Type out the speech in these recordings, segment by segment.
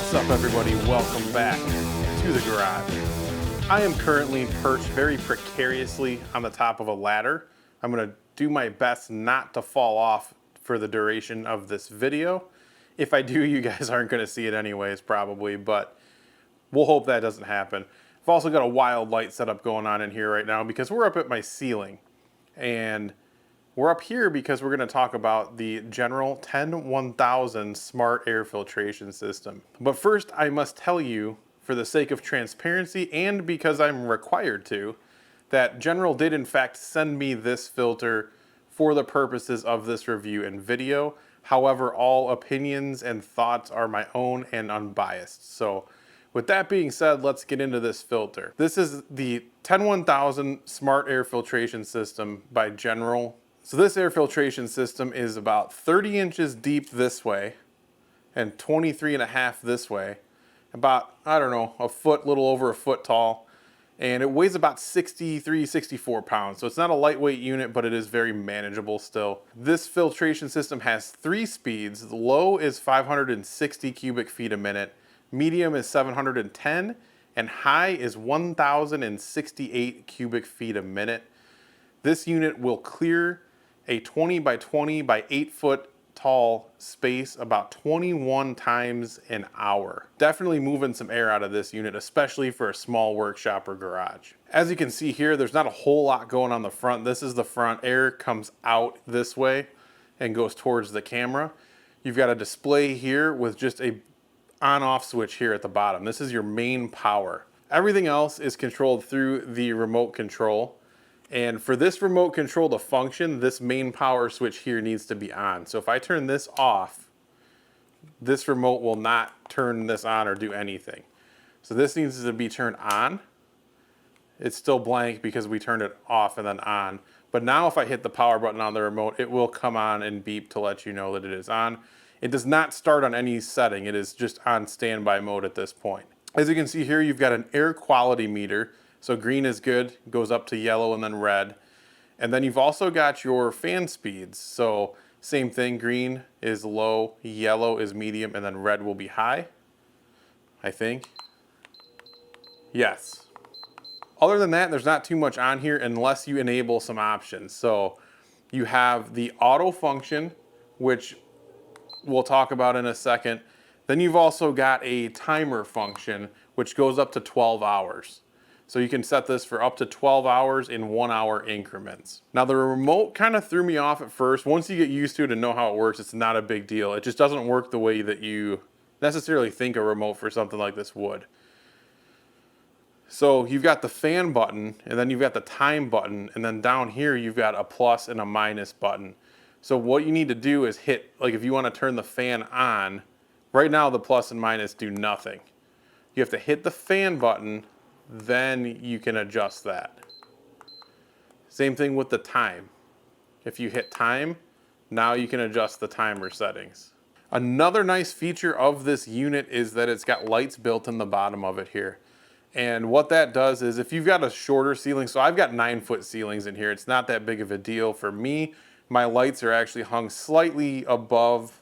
What's up, everybody? Welcome back to the garage. I am currently perched very precariously on the top of a ladder. I'm going to do my best not to fall off for the duration of this video. If I do, you guys aren't going to see it anyways, probably, but we'll hope that doesn't happen. I've also got a wild light setup going on in here right now because we're up at my ceiling. And we're up here because we're going to talk about the General 10-1000 Smart Air Filtration System. But first, I must tell you, for the sake of transparency and because I'm required to, that General did in fact send me this filter for the purposes of this review and video. However, all opinions and thoughts are my own and unbiased. So with that being said, let's get into this filter. This is the 10-1000 Smart Air Filtration System by General. So this air filtration system is about 30 inches deep this way and 23.5 this way. About, I don't know, a foot, little over a foot tall. And it weighs about 63, 64 pounds. So it's not a lightweight unit, but it is very manageable still. This filtration system has 3 speeds. The low is 560 cubic feet a minute. Medium is 710. And high is 1,068 cubic feet a minute. This unit will clear a 20 by 20 by 8 foot tall space about 21 times an hour. Definitely moving some air out of this unit, especially for a small workshop or garage. As you can see here, there's not a whole lot going on the front. This is the front. Air comes out this way and goes towards the camera. You've got a display here with just a on-off switch here at the bottom. This is your main power. Everything else is controlled through the remote control. And for this remote control to function, this main power switch here needs to be on. So if I turn this off, this remote will not turn this on or do anything. So this needs to be turned on. It's still blank because we turned it off and then on. But now if I hit the power button on the remote, it will come on and beep to let you know that it is on. It does not start on any setting. It is just on standby mode at this point. As you can see here, you've got an air quality meter. So green is good, goes up to yellow and then red. And then you've also got your fan speeds. So same thing, green is low, yellow is medium, and then red will be high, I think. Yes. Other than that, there's not too much on here unless you enable some options. So you have the auto function, which we'll talk about in a second. Then you've also got a timer function, which goes up to 12 hours. So you can set this for up to 12 hours in 1 hour increments. Now the remote kind of threw me off at first. Once you get used to it and know how it works, it's not a big deal. It just doesn't work the way that you necessarily think a remote for something like this would. So you've got the fan button, and then you've got the time button, and then down here you've got a plus and a minus button. So what you need to do is hit, like if you want to turn the fan on, right now the plus and minus do nothing. You have to hit the fan button, then you can adjust that. Same thing with the time. If you hit time, now you can adjust the timer settings. Another nice feature of this unit is that it's got lights built in the bottom of it here. And what that does is if you've got a shorter ceiling, so I've got 9-foot ceilings in here, it's not that big of a deal for me. My lights are actually hung slightly above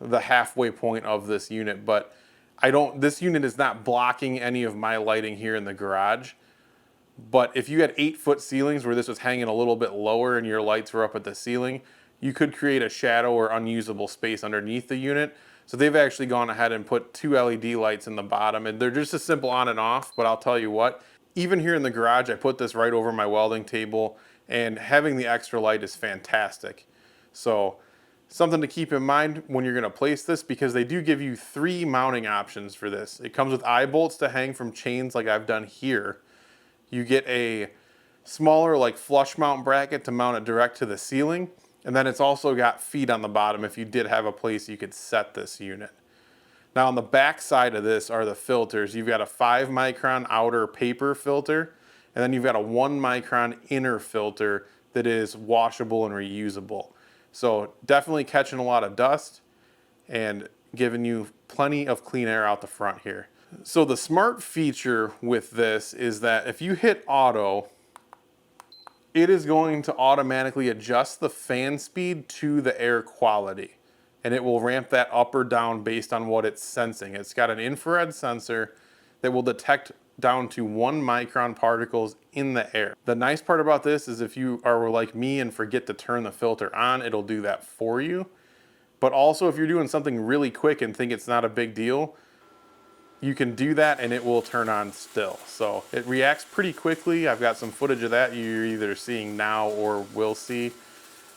the halfway point of this unit, but this unit is not blocking any of my lighting here in the garage. But if you had 8-foot ceilings where this was hanging a little bit lower and your lights were up at the ceiling, you could create a shadow or unusable space underneath the unit. So they've actually gone ahead and put 2 LED lights in the bottom, and they're just a simple on and off, but I'll tell you what, even here in the garage, I put this right over my welding table, and having the extra light is fantastic. So something to keep in mind when you're going to place this, because they do give you 3 mounting options for this. It comes with eye bolts to hang from chains like I've done here. You get a smaller like flush mount bracket to mount it direct to the ceiling. And then it's also got feet on the bottom if you did have a place you could set this unit. Now on the back side of this are the filters. You've got a 5 micron outer paper filter, and then you've got a 1 micron inner filter that is washable and reusable. So definitely catching a lot of dust and giving you plenty of clean air out the front here. So the smart feature with this is that if you hit auto, it is going to automatically adjust the fan speed to the air quality. and it will ramp that up or down based on what it's sensing. It's got an infrared sensor that will detect down to 1 micron particles in the air. The nice part about this is if you are like me and forget to turn the filter on, it'll do that for you. But also if you're doing something really quick and think it's not a big deal, you can do that and it will turn on still. So it reacts pretty quickly. I've got some footage of that you're either seeing now or will see,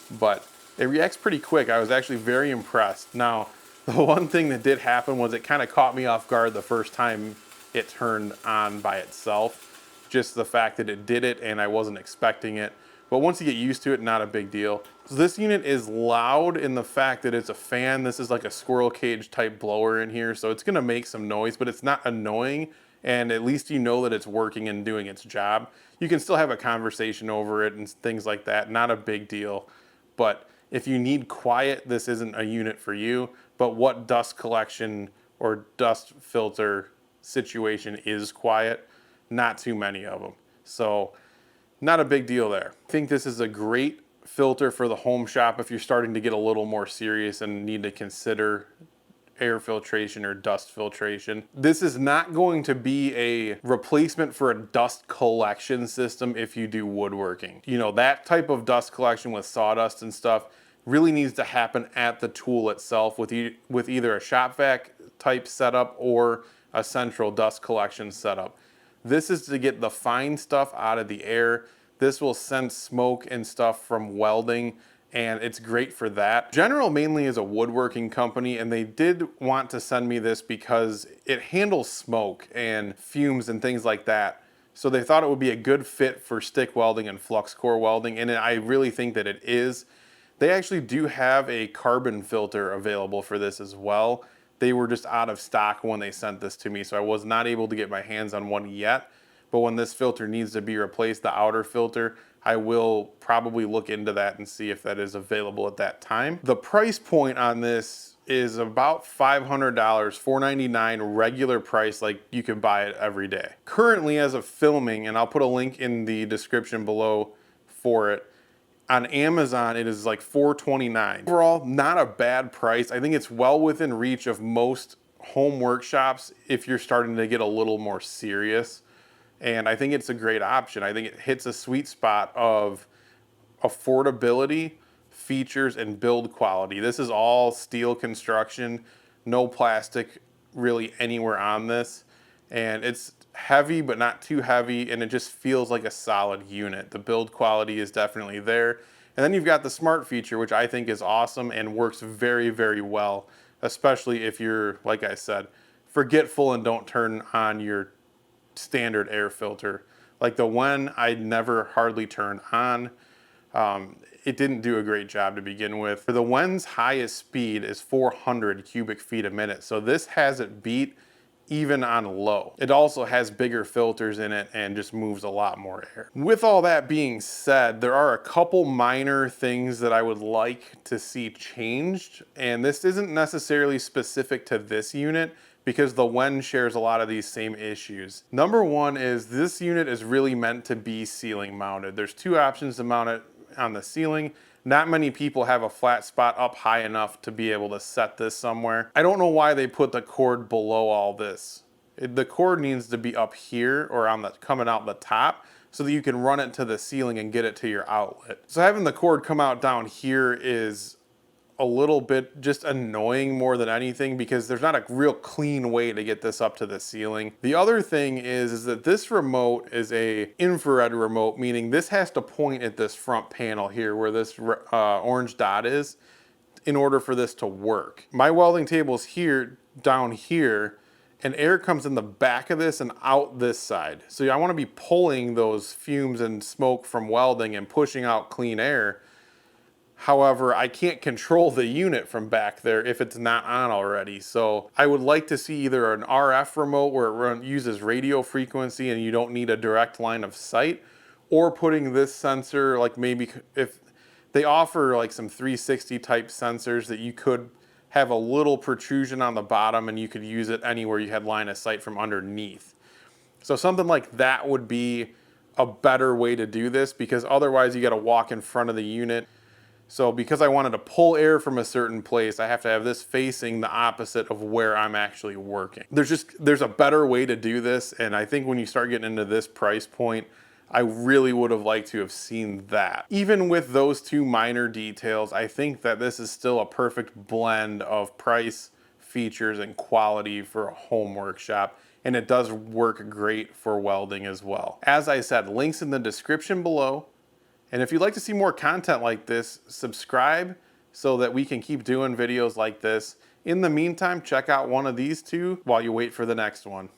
but it reacts pretty quick. I was actually very impressed. Now, the one thing that did happen was it kind of caught me off guard the first time it turned on by itself. Just the fact that it did it and I wasn't expecting it. But once you get used to it, not a big deal. So this unit is loud in the fact that it's a fan. This is like a squirrel cage type blower in here. So it's gonna make some noise, but it's not annoying. And at least you know that it's working and doing its job. You can still have a conversation over it and things like that. Not a big deal. But if you need quiet, this isn't a unit for you. But what dust collection or dust filter situation is quiet? Not too many of them. So not a big deal there. I think this is a great filter for the home shop if you're starting to get a little more serious and need to consider air filtration or dust filtration. This is not going to be a replacement for a dust collection system if you do woodworking. You know, that type of dust collection with sawdust and stuff really needs to happen at the tool itself with either a shop vac type setup or a central dust collection setup. This is to get the fine stuff out of the air. This will sense smoke and stuff from welding, and it's great for that. General mainly is a woodworking company, and they did want to send me this because it handles smoke and fumes and things like that. So they thought it would be a good fit for stick welding and flux core welding, and I really think that it is. They actually do have a carbon filter available for this as well. They were just out of stock when they sent this to me, so I was not able to get my hands on one yet. But when this filter needs to be replaced, the outer filter, I will probably look into that and see if that is available at that time. The price point on this is about $500, $499 regular price, like you can buy it every day. Currently, as of filming, and I'll put a link in the description below for it, on Amazon, it is like $429. Overall, not a bad price. I think it's well within reach of most home workshops if you're starting to get a little more serious. And I think it's a great option. I think it hits a sweet spot of affordability, features, and build quality. This is all steel construction, no plastic really anywhere on this. And it's heavy, but not too heavy, and it just feels like a solid unit. The build quality is definitely there. And then you've got the smart feature, which I think is awesome and works very, very well, especially if you're, like I said, forgetful and don't turn on your standard air filter. Like the one I never hardly turn on. It didn't do a great job to begin with. The Wen's highest speed is 400 cubic feet a minute, so this has it beat even on low. It also has bigger filters in it and just moves a lot more air. With all that being said, there are a couple minor things that I would like to see changed, and this isn't necessarily specific to this unit because the Wen shares a lot of these same issues. Number one is this unit is really meant to be ceiling mounted. There's two options to mount it on the ceiling. Not many people have a flat spot up high enough to be able to set this somewhere. I don't know why they put the cord below all this. The cord needs to be up here or on the coming out the top so that you can run it to the ceiling and get it to your outlet. So having the cord come out down here is a little bit just annoying more than anything because there's not a real clean way to get this up to the ceiling. The other thing is that this remote is a infrared remote, meaning this has to point at this front panel here where this orange dot is in order for this to work. My welding table is here, down here, and air comes in the back of this and out this side. So I want to be pulling those fumes and smoke from welding and pushing out clean air. However, I can't control the unit from back there if it's not on already. So I would like to see either an RF remote where it uses radio frequency and you don't need a direct line of sight, or putting this sensor, like maybe if they offer like some 360 type sensors that you could have a little protrusion on the bottom and you could use it anywhere you had line of sight from underneath. So something like that would be a better way to do this because otherwise you got to walk in front of the unit. So because I wanted to pull air from a certain place, I have to have this facing the opposite of where I'm actually working. There's a better way to do this, and I think when you start getting into this price point, I really would have liked to have seen that. Even with those two minor details, I think that this is still a perfect blend of price, features, and quality for a home workshop, and it does work great for welding as well. As I said, links in the description below. And if you'd like to see more content like this, subscribe so that we can keep doing videos like this. In the meantime, check out one of these two while you wait for the next one.